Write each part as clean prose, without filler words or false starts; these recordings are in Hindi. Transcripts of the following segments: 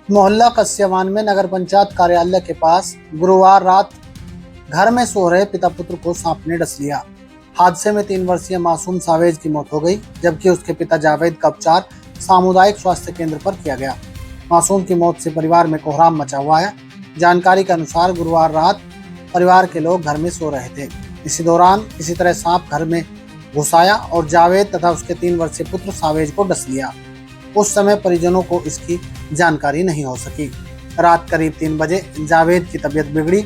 मोहल्ला कस्यावान में नगर पंचायत कार्यालय के पास गुरुवार रात घर में सो रहे पिता पुत्र को सांप ने डस लिया। हादसे में 3 वर्षीय मासूम सावेज की मौत हो गई, जबकि उसके पिता जावेद का उपचार सामुदायिक स्वास्थ्य केंद्र पर किया गया। मासूम की मौत से परिवार में कोहराम मचा हुआ है। जानकारी के अनुसार गुरुवार रात परिवार के लोग घर में सो रहे थे। इसी दौरान किसी तरह सांप घर में घुस आया और जावेद तथा उसके 3 वर्षीय पुत्र सावेज को डस लिया। उस समय परिजनों को इसकी जानकारी नहीं हो सकी। रात करीब 3 बजे जावेद की तबीयत बिगड़ी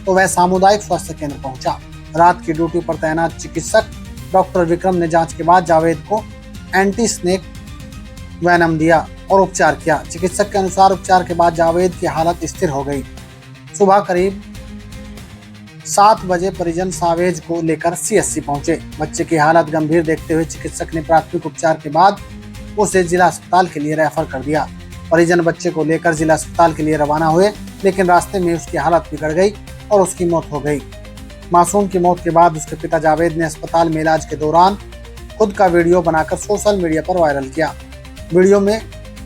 तो वह सामुदायिक स्वास्थ्य केंद्र पहुंचा। रात की ड्यूटी पर तैनात चिकित्सक डॉक्टर विक्रम ने जांच के बाद जावेद को एंटी स्नेक वेनम दिया और उपचार किया। चिकित्सक के अनुसार उपचार के बाद जावेद की हालत स्थिर हो गई। सुबह करीब 7 बजे परिजन सावेज को लेकर सीएससी पहुंचे। बच्चे की हालत गंभीर देखते हुए चिकित्सक ने प्राथमिक उपचार के बाद उसे जिला अस्पताल के लिए रेफर कर दिया। परिजन बच्चे को लेकर जिला अस्पताल के लिए रवाना हुए, लेकिन रास्ते में उसकी हालत बिगड़ गई और उसकी मौत हो गई। मासूम की मौत के बाद उसके पिता जावेद ने अस्पताल में इलाज के दौरान खुद का वीडियो बनाकर सोशल मीडिया पर वायरल किया। वीडियो में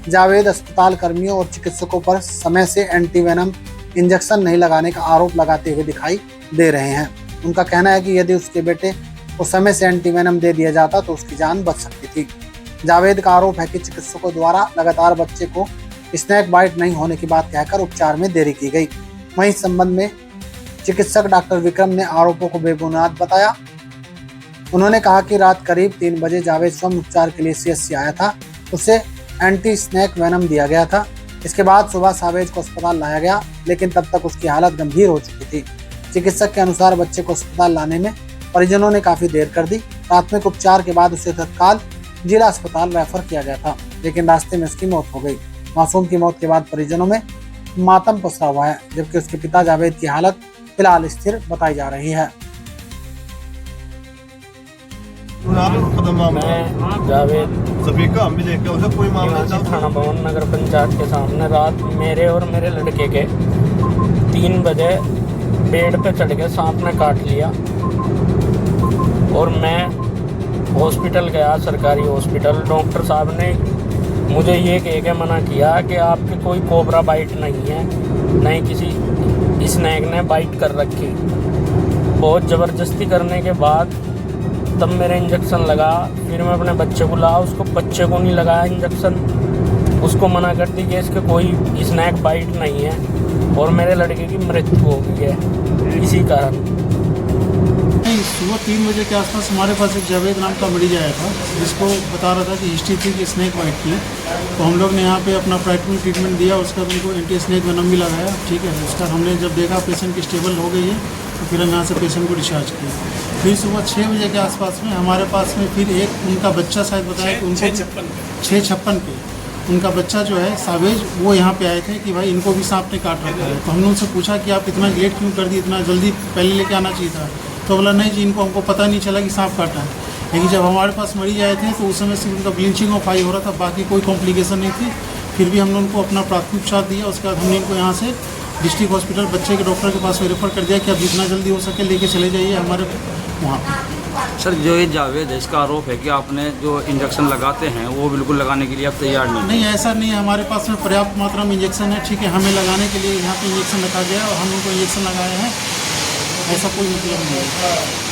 जावेद अस्पताल कर्मियों और चिकित्सकों पर समय से एंटीवेनम इंजेक्शन नहीं लगाने का आरोप लगाते हुए दिखाई दे रहे हैं। उनका कहना है कि यदि उसके बेटे को समय से एंटीवेनम दे दिया जाता तो उसकी जान बच सकती थी। जावेद का आरोप है कि चिकित्सकों द्वारा लगातार बच्चे को स्नेक बाइट नहीं होने की बात कहकर उपचार में देरी की गई। वहीं इस संबंध में चिकित्सक डॉक्टर विक्रम ने आरोपों को बेबुनियाद बताया। उन्होंने कहा कि रात करीब 3 बजे जावेद स्वयं उपचार के लिए सीएससी आया था। उसे एंटी स्नेक वेनम दिया गया था। इसके बाद सुबह सावेज को अस्पताल लाया गया, लेकिन तब तक उसकी हालत गंभीर हो चुकी थी। चिकित्सक के अनुसार बच्चे को अस्पताल लाने में परिजनों ने काफी देर कर दी। प्राथमिक उपचार के बाद उसे तत्काल जिला अस्पताल रेफर किया गया था, लेकिन रास्ते में उसकी मौत हो गई। मासूम की मौत के बाद परिजनों में मातम पसरा हुआ है, जबकि उसके पिता जावेद की हालत फिलहाल स्थिर बताई जा रही है। मैं जावेद थाना भवन नगर पंचायत के सामने रात मेरे और मेरे लड़के के 3 बजे बेड पे चढ़ के सांप ने काट लिया और मैं हॉस्पिटल गया, सरकारी हॉस्पिटल। डॉक्टर साहब ने मुझे ये कह के मना किया कि आपके कोई कोबरा बाइट नहीं है, नहीं किसी स्नेक ने बाइट कर रखी। बहुत ज़बरदस्ती करने के बाद तब मेरे इंजेक्शन लगा। फिर मैं अपने बच्चे को लाया, उसको बच्चे को नहीं लगाया इंजेक्शन। उसको मना कर दी कि इसके कोई स्नेक बाइट नहीं है और मेरे लड़के की मृत्यु हो गई है इसी कारण। सुबह 3 बजे के आसपास हमारे पास एक जावेद नाम का मरीज आया था, जिसको बता रहा था कि हिस्ट्री थी कि स्नेक बाइट की। तो हम लोग ने यहाँ पे अपना प्राथमिक ट्रीटमेंट दिया, उसका उनको एंटी स्नेक वेनम भी लगाया। ठीक है, उसका हमने जब देखा पेशेंट की स्टेबल हो गई है तो फिर हम यहाँ से पेशेंट को डिस्चार्ज किया। फिर सुबह 6 बजे के आसपास में हमारे पास में फिर एक उनका बच्चा शायद बताया कि उनको 6:56 पे उनका बच्चा जो है सावेज, वो यहाँ पे आए थे कि भाई इनको भी सांप ने काट रखा है। तो हमने उनसे पूछा कि आप इतना लेट क्यों कर दिए, इतना जल्दी पहले लेके आना चाहिए था। तो बोला नहीं जी, इनको हमको पता नहीं चला कि सांप काटा है। लेकिन जब हमारे पास मरीज आए थे तो उस समय सिर्फ उनका ब्लीचिंग ऑफ आई हो रहा था, बाकी कोई कॉम्प्लिकेशन नहीं थी। फिर भी हमने उनको अपना प्राथमिक उपचार दिया। उसके बाद हमने इनको यहाँ से डिस्ट्रिक्ट हॉस्पिटल बच्चे के डॉक्टर के पास रेफर कर दिया कि आप जितना जल्दी हो सके लेके चले जाइए हमारे वहाँ पर। सर, जो ये जावेद है, इसका आरोप है कि आपने जो इंजेक्शन लगाते हैं वो बिल्कुल लगाने के लिए आप तैयार नहीं, ऐसा नहीं है। हमारे पास में पर्याप्त मात्रा में इंजेक्शन है। ठीक है, हमें लगाने के लिए यहाँ पे इंजेक्शन रखा गया और हम उनको इंजेक्शन लगाए हैं, ऐसा कोई मतलब नहीं है।